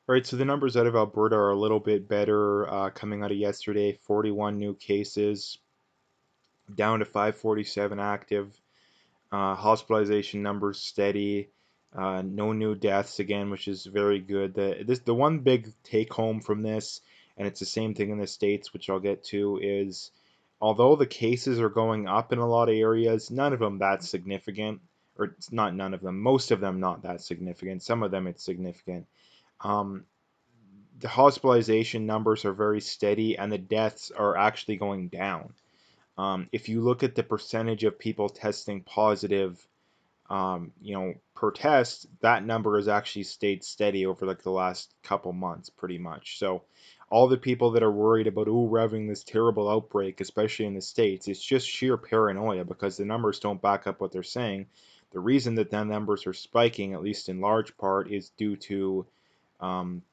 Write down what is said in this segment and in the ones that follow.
All right, so the numbers out of Alberta are a little bit better coming out of yesterday. 41 new cases, down to 547 active. Hospitalization numbers steady. No new deaths again, which is very good. The one big take home from this, and it's the same thing in the States, which I'll get to, is although the cases are going up in a lot of areas, none of them that significant. Or it's not none of them, most of them not that significant. Some of them it's significant. Um, the hospitalization numbers are very steady, and the deaths are actually going down. If you look at the percentage of people testing positive per test, that number has actually stayed steady over like the last couple months, pretty much. So, all the people that are worried about, oh, we're having this terrible outbreak, especially in the States, it's just sheer paranoia because the numbers don't back up what they're saying. The reason that the numbers are spiking, at least in large part, is due to um,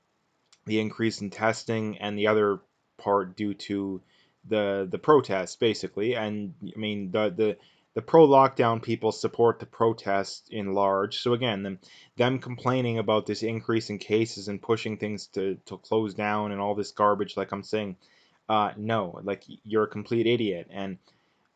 the increase in testing, and the other part due to the protests, basically. And I mean the pro lockdown people support the protests in large. So again, them complaining about this increase in cases and pushing things to close down and all this garbage, like I'm saying, no, like you're a complete idiot. And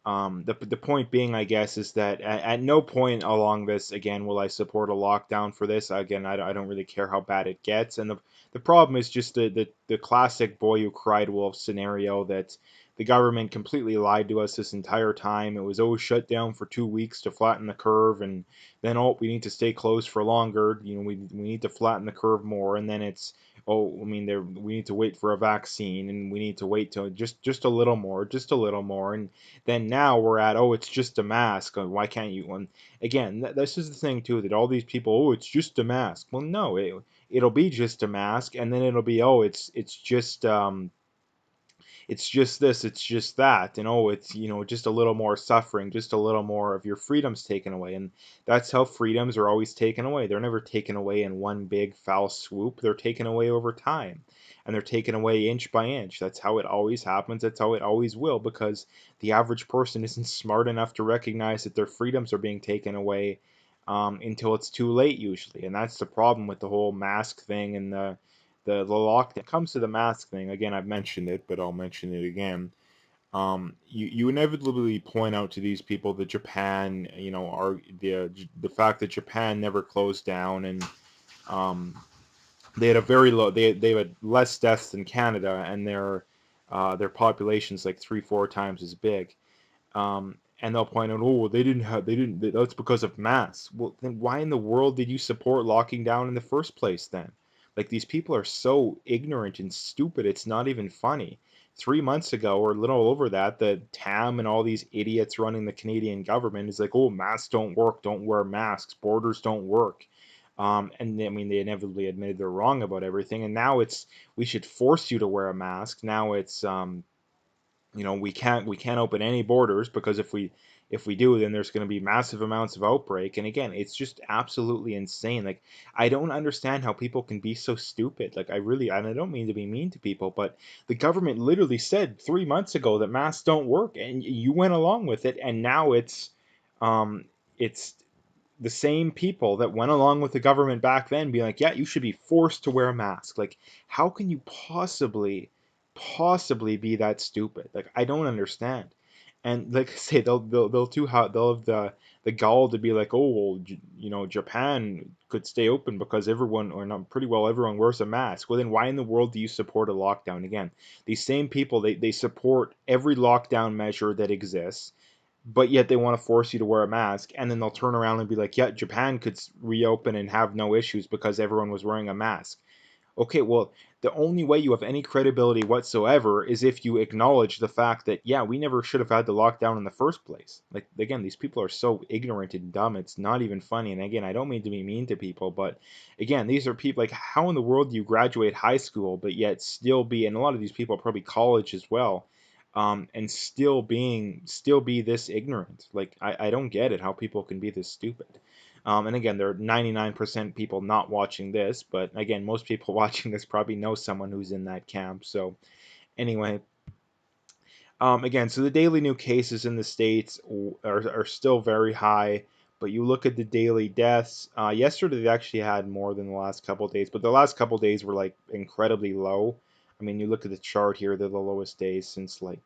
the point being, I guess, is that at no point along this, again, will I support a lockdown for this. Again, I don't really care how bad it gets. And the problem is just the classic boy who cried wolf scenario that the government completely lied to us this entire time. It was, oh, shut down for 2 weeks to flatten the curve. And then, oh, we need to stay closed for longer. We need to flatten the curve more. And then it's, oh, I mean, we need to wait for a vaccine, and we need to wait till just a little more, just a little more. And then now we're at, oh, it's just a mask. Why can't you? And again, this is the thing too, that all these people, oh, it's just a mask. Well, no, it'll be just a mask, and then it'll be, oh, it's just this, it's just that, and oh, it's just a little more suffering, just a little more of your freedoms taken away. And that's how freedoms are always taken away. They're never taken away in one big foul swoop. They're taken away over time, and they're taken away inch by inch. That's how it always happens. That's how it always will, because the average person isn't smart enough to recognize that their freedoms are being taken away until it's too late, usually. And that's the problem with the whole mask thing and the lockdown. Comes to the mask thing, again, I've mentioned it, but I'll mention it again. You inevitably point out to these people that Japan, are the fact that Japan never closed down, and um, they had a very low, they had less deaths than Canada, and their population's like 3-4 times as big. And they'll point out, oh, they didn't, that's because of masks. Well, then why in the world did you support locking down in the first place then? Like, these people are so ignorant and stupid, it's not even funny. 3 months ago, or a little over that, the TAM and all these idiots running the Canadian government is like, oh, masks don't work, don't wear masks, borders don't work. And I mean, they inevitably admitted they're wrong about everything. And now it's, we should force you to wear a mask. Now it's, we can't open any borders, because if we do, then there's going to be massive amounts of outbreak. And again, it's just absolutely insane. Like, I don't understand how people can be so stupid. Like, and I don't mean to be mean to people, but the government literally said 3 months ago that masks don't work, and you went along with it. And now it's the same people that went along with the government back then being like, yeah, you should be forced to wear a mask. Like, how can you possibly be that stupid? Like, I don't understand. And like I say, they'll have the gall to be like, oh, well, Japan could stay open because everyone, or not, pretty well everyone wears a mask. Well, then why in the world do you support a lockdown? Again, these same people, they support every lockdown measure that exists, but yet they want to force you to wear a mask, and then they'll turn around and be like, yeah, Japan could reopen and have no issues because everyone was wearing a mask. Okay, well, the only way you have any credibility whatsoever is if you acknowledge the fact that, yeah, we never should have had the lockdown in the first place. Like, again, these people are so ignorant and dumb, it's not even funny. And again, I don't mean to be mean to people, but again, these are people, like, how in the world do you graduate high school, but yet still be, and a lot of these people are probably college as well, and still be this ignorant? Like, I don't get it, how people can be this stupid. And again, there are 99% people not watching this, but again, most people watching this probably know someone who's in that camp. So anyway, again, so the daily new cases in the states are still very high, But you look at the daily deaths. Yesterday they actually had more than the last couple of days, but the last couple of days were like incredibly low. I mean, you look at the chart here; they're the lowest days since like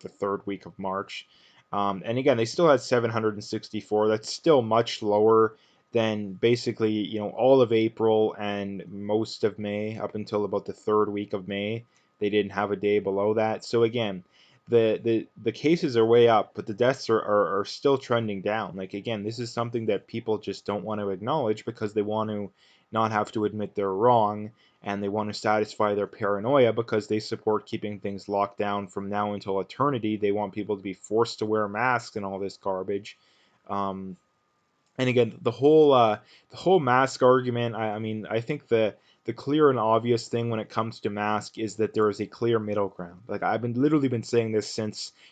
the third week of March. And again, they still had 764. That's still much lower than basically, all of April and most of May up until about the third week of May. They didn't have a day below that. So again, the cases are way up, but the deaths are still trending down. Like again, this is something that people just don't want to acknowledge because they want to not have to admit they're wrong, and they want to satisfy their paranoia because they support keeping things locked down from now until eternity. They want people to be forced to wear masks and all this garbage. Um, and again, the whole mask argument. I mean, I think the clear and obvious thing when it comes to mask is that there is a clear middle ground. Like I've been literally been saying this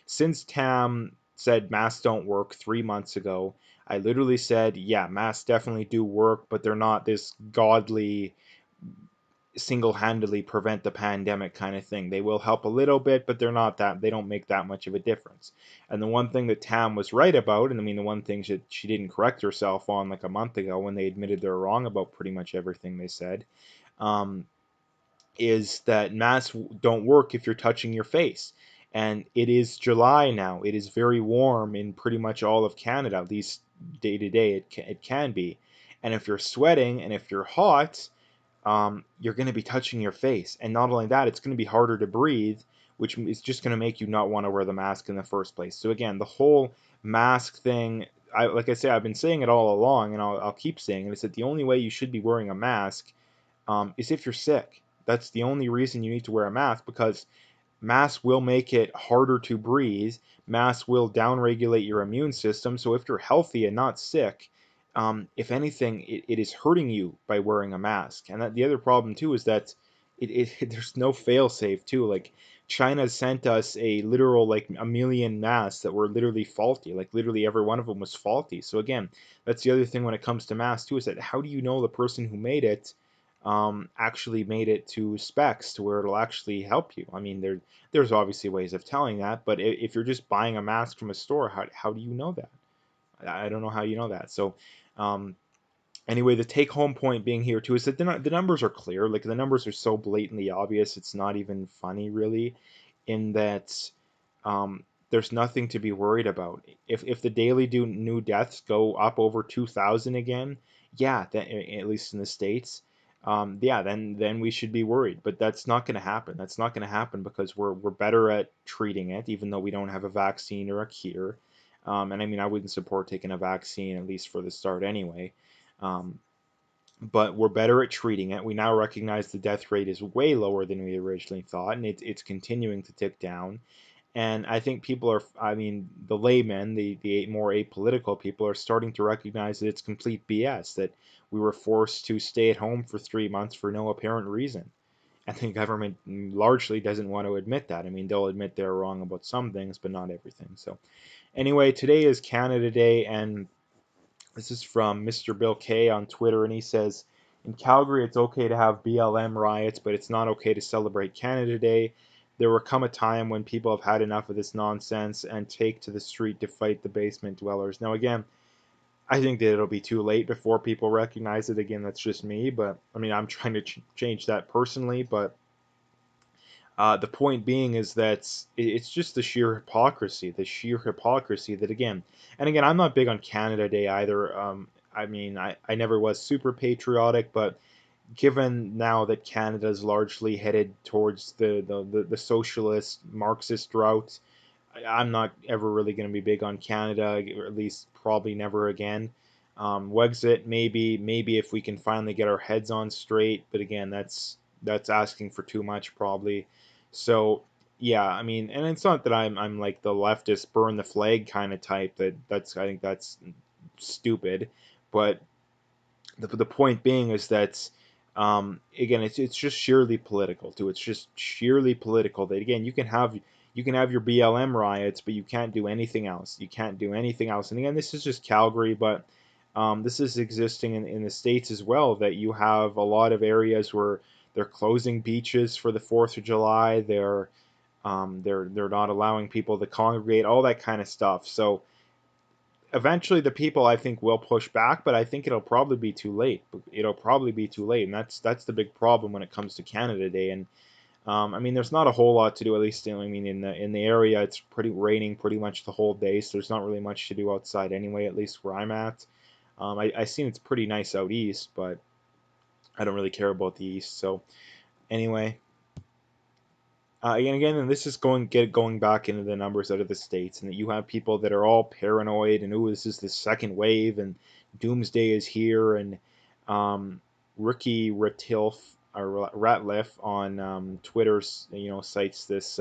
since Tam said masks don't work 3 months ago. I literally said, yeah, masks definitely do work, but they're not this godly single-handedly prevent the pandemic kind of thing. They will help a little bit, but they don't make that much of a difference. And the one thing that Tam was right about, and I mean the one thing she didn't correct herself on like a month ago when they admitted they were wrong about pretty much everything they said, um, is that masks don't work if you're touching your face. And it is July now. It is very warm in pretty much all of Canada, at least day to day it can be. And if you're sweating and if you're hot, you're going to be touching your face. And not only that, it's going to be harder to breathe, which is just going to make you not want to wear the mask in the first place. So again, the whole mask thing, like I say, I've been saying it all along, and I'll keep saying it, is that the only way you should be wearing a mask is if you're sick. That's the only reason you need to wear a mask, because masks will make it harder to breathe. Masks will downregulate your immune system. So if you're healthy and not sick, if anything, it is hurting you by wearing a mask. And the other problem too is that there's no fail safe too. Like China sent us a literal like a million masks that were literally faulty. Like literally every one of them was faulty. So again, that's the other thing when it comes to masks too, is that how do you know the person who made it actually made it to specs to where it'll actually help you? I mean, there's obviously ways of telling that, but if you're just buying a mask from a store, how do you know that? I don't know how you know that. So, um, anyway, the take home point being here too is that the numbers are clear. Like the numbers are so blatantly obvious, it's not even funny really, in that there's nothing to be worried about. If the daily new deaths go up over 2,000 again, yeah, at least in the states, yeah, then we should be worried. But that's not going to happen. That's not going to happen because we're better at treating it, even though we don't have a vaccine or a cure. And I mean, I wouldn't support taking a vaccine, at least for the start anyway. Um, but we're better at treating it. We now recognize the death rate is way lower than we originally thought, and it's continuing to tick down. And I think people are, I mean, the laymen, the more apolitical people are starting to recognize that it's complete BS, that we were forced to stay at home for 3 months for no apparent reason. And the government largely doesn't want to admit that. I mean, they'll admit they're wrong about some things, but not everything. So, anyway, today is Canada Day, and this is from Mr. Bill K on Twitter, and he says, in Calgary, it's okay to have BLM riots, but it's not okay to celebrate Canada Day. There will come a time when people have had enough of this nonsense and take to the street to fight the basement dwellers. Now, again, I think that it'll be too late before people recognize it. Again, that's just me, but I mean, I'm trying to change that personally, but the point being is that it's just the sheer hypocrisy that again, and again, I'm not big on Canada Day either. I mean, I never was super patriotic, but given now that Canada is largely headed towards the socialist Marxist route, I'm not ever really going to be big on Canada, or at least probably never again. Wexit, maybe if we can finally get our heads on straight, but again, that's asking for too much probably. So yeah, I mean, and it's not that I'm like the leftist burn the flag kind of type. I think that's stupid, but the point being is that again, it's just sheerly political too. It's just sheerly political that again you can have your BLM riots, but you can't do anything else. You can't do anything else. And again, this is just Calgary, but this is existing in the states as well. That you have a lot of areas where they're closing beaches for the 4th of July. They're not allowing people to congregate, all that kind of stuff. So eventually the people I think will push back, but I think it'll probably be too late. It'll probably be too late, and that's the big problem when it comes to Canada Day. And I mean, there's not a whole lot to do. At least, I mean, in the area, it's pretty raining pretty much the whole day, so there's not really much to do outside anyway. At least where I'm at, I seen it's pretty nice out east, but I don't really care about the east. So anyway, and this is going back into the numbers out of the states, and that you have people that are all paranoid and, oh, this is the second wave and doomsday is here. And Ricky Ratliff on Twitter, cites this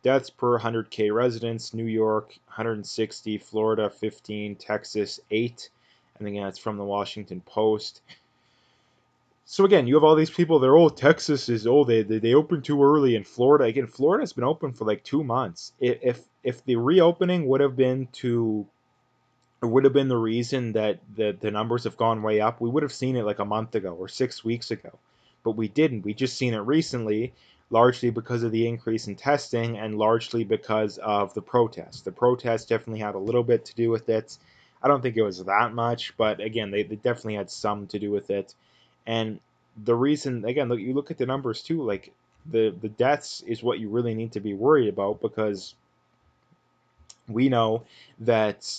deaths per 100K residents: New York 160, Florida 15, Texas 8. And again, that's from the Washington Post. So again, you have all these people. They're, oh, Texas is, oh, they opened too early. In Florida, again, Florida's been open for like 2 months. If the reopening would have been the reason that the numbers have gone way up, we would have seen it like a month ago or 6 weeks ago. But we didn't. We just seen it recently, largely because of the increase in testing and largely because of the protest. The protest definitely had a little bit to do with it. I don't think it was that much, but again, they definitely had some to do with it. And the reason, again, look, you look at the numbers too, like the deaths is what you really need to be worried about, because we know that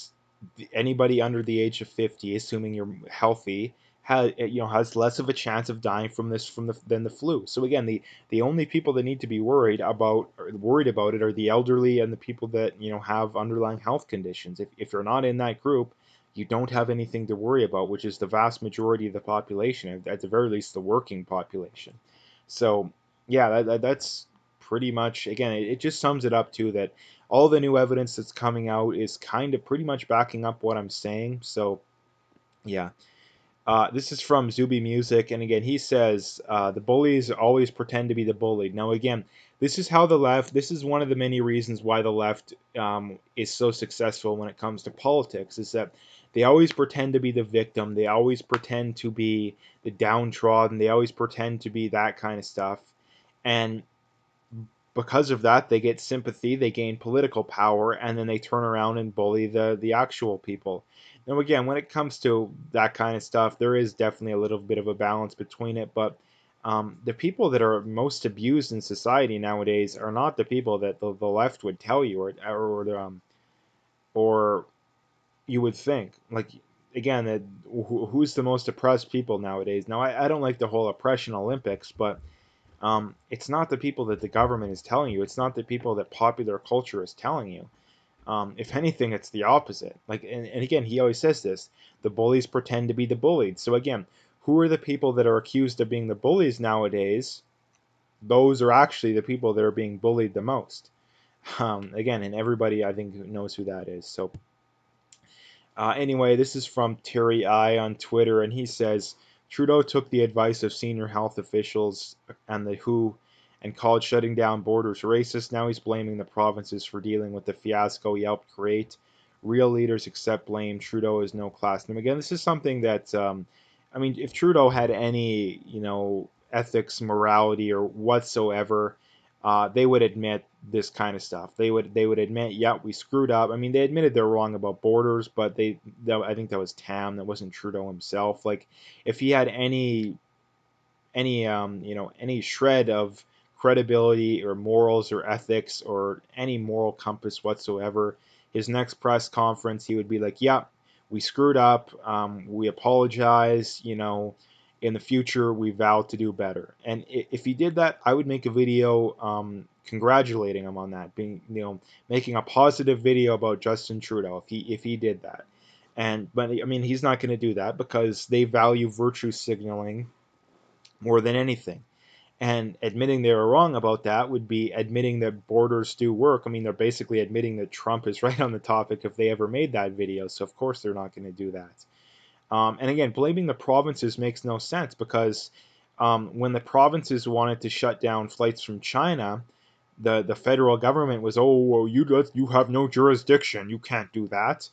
anybody under the age of 50, assuming you're healthy, has less of a chance of dying from this than the flu. So again, the only people that need to be worried about it are the elderly and the people that have underlying health conditions. If you're not in that group, you don't have anything to worry about, which is the vast majority of the population, at the very least the working population. So yeah, that's pretty much, again, it just sums it up too, that all the new evidence that's coming out is kind of pretty much backing up what I'm saying. So yeah. This is from Zuby Music, and again, he says the bullies always pretend to be the bullied. Now, again, this is one of the many reasons why the left is so successful when it comes to politics, is that they always pretend to be the victim, they always pretend to be the downtrodden, they always pretend to be that kind of stuff. And because of that, they get sympathy, they gain political power, and then they turn around and bully the actual people. Now, again, when it comes to that kind of stuff, there is definitely a little bit of a balance between it, but the people that are most abused in society nowadays are not the people that the left would tell you, or you would think. Like, again, who's the most oppressed people nowadays? Now, I don't like the whole oppression Olympics, but it's not the people that the government is telling you. It's not the people that popular culture is telling you. If anything, it's the opposite. Like, and again, he always says this: the bullies pretend to be the bullied. So again, who are the people that are accused of being the bullies nowadays? Those are actually the people that are being bullied the most. Again, and everybody I think knows who that is. So anyway, this is from Terry I on Twitter, and he says Trudeau took the advice of senior health officials and the WHO and called shutting down borders racist. Now he's blaming the provinces for dealing with the fiasco he helped create. Real leaders accept blame. Trudeau is no class. And again, this is something that, I mean, if Trudeau had any, ethics, morality, or whatsoever, they would admit this kind of stuff. They would admit, yeah, we screwed up. I mean, they admitted they're wrong about borders, but I think that was Tam. That wasn't Trudeau himself. Like, if he had any shred of credibility or morals or ethics or any moral compass whatsoever, his next press conference he would be like, yeah, we screwed up. We apologize. In the future, we vow to do better. And if he did that, I would make a video congratulating him on that, making a positive video about Justin Trudeau if he did that. But I mean, he's not going to do that because they value virtue signaling more than anything. And admitting they were wrong about that would be admitting that borders do work. I mean, they're basically admitting that Trump is right on the topic if they ever made that video. So of course they're not going to do that. And again, blaming the provinces makes no sense because when the provinces wanted to shut down flights from China, the federal government was, oh, well, you have no jurisdiction, you can't do that.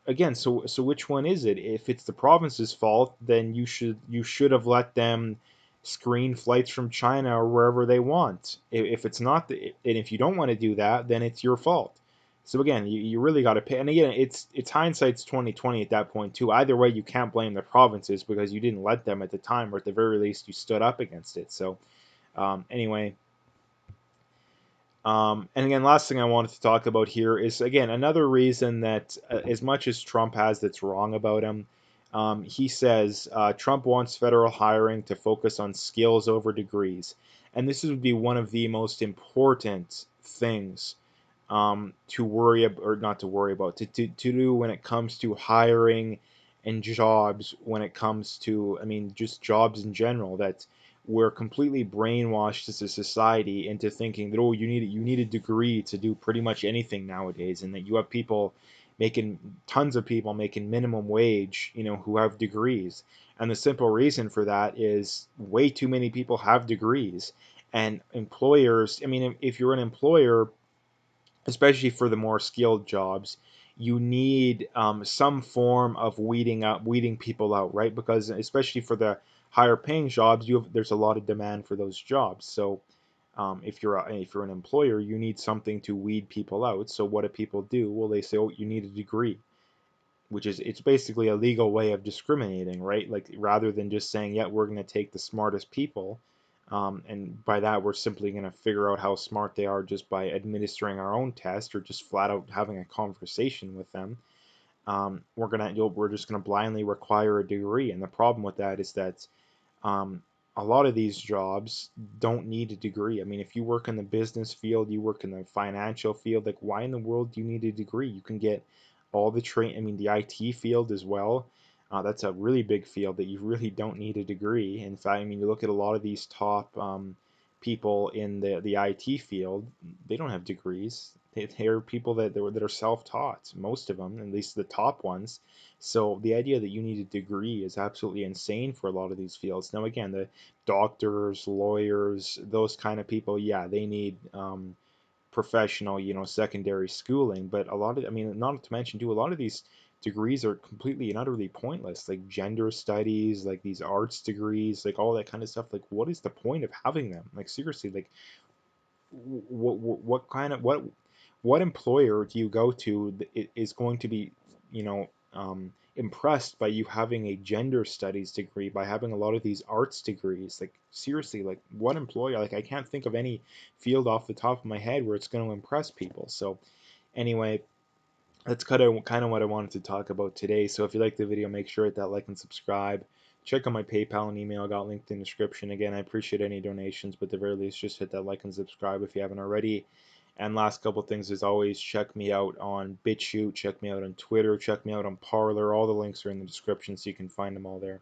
Again, so which one is it? If it's the province's fault, then you should have let them screen flights from China or wherever they want. If it's not, and if you don't want to do that, then it's your fault. So again, you really got to pay. And again, it's hindsight's 2020 at that point too. Either way, you can't blame the provinces because you didn't let them at the time, or at the very least, you stood up against it. So anyway, and again, last thing I wanted to talk about here is again another reason that as much as Trump has that's wrong about him, he says Trump wants federal hiring to focus on skills over degrees, and this would be one of the most important things to worry or not to worry about to do when it comes to hiring and jobs, when it comes to, I mean, just jobs in general, that we're completely brainwashed as a society into thinking that, oh, you need a degree to do pretty much anything nowadays, and that you have people making, tons of people making minimum wage, who have degrees. And the simple reason for that is way too many people have degrees. And employers, I mean, if you're an employer, especially for the more skilled jobs, you need some form of weeding people out, right? Because especially for the higher paying jobs, there's a lot of demand for those jobs. So if you're an employer, you need something to weed people out. So what do people do? Well, they say, oh, you need a degree, which is, it's basically a legal way of discriminating, right? Like, rather than just saying, yeah, we're going to take the smartest people, and by that we're simply going to figure out how smart they are just by administering our own test or just flat out having a conversation with them. We're just going to blindly require a degree, and the problem with that is that um, a lot of these jobs don't need a degree. I mean, if you work in the business field, you work in the financial field, like, why in the world do you need a degree? You can get all the I mean, the IT field as well. That's a really big field that you really don't need a degree. In fact, I mean, you look at a lot of these top people in the IT field, they don't have degrees. They're people that are self-taught, most of them, at least the top ones. So the idea that you need a degree is absolutely insane for a lot of these fields. Now, again, the doctors, lawyers, those kind of people, yeah, they need professional, secondary schooling. But a lot of, I mean, not to mention, too, a lot of these degrees are completely and utterly pointless, like gender studies, like these arts degrees, like all that kind of stuff. Like, what is the point of having them? Like, seriously, like, what kind of what employer do you go to that is going to be, impressed by you having a gender studies degree, by having a lot of these arts degrees? Like, seriously, like, what employer? Like, I can't think of any field off the top of my head where it's going to impress people. So anyway, that's kind of what I wanted to talk about today. So if you like the video, make sure to hit that like and subscribe. Check out my PayPal and email, got linked in the description. Again, I appreciate any donations, but at the very least, just hit that like and subscribe if you haven't already. And last couple things, as always, check me out on BitChute, check me out on Twitter, check me out on Parler. All the links are in the description, so you can find them all there.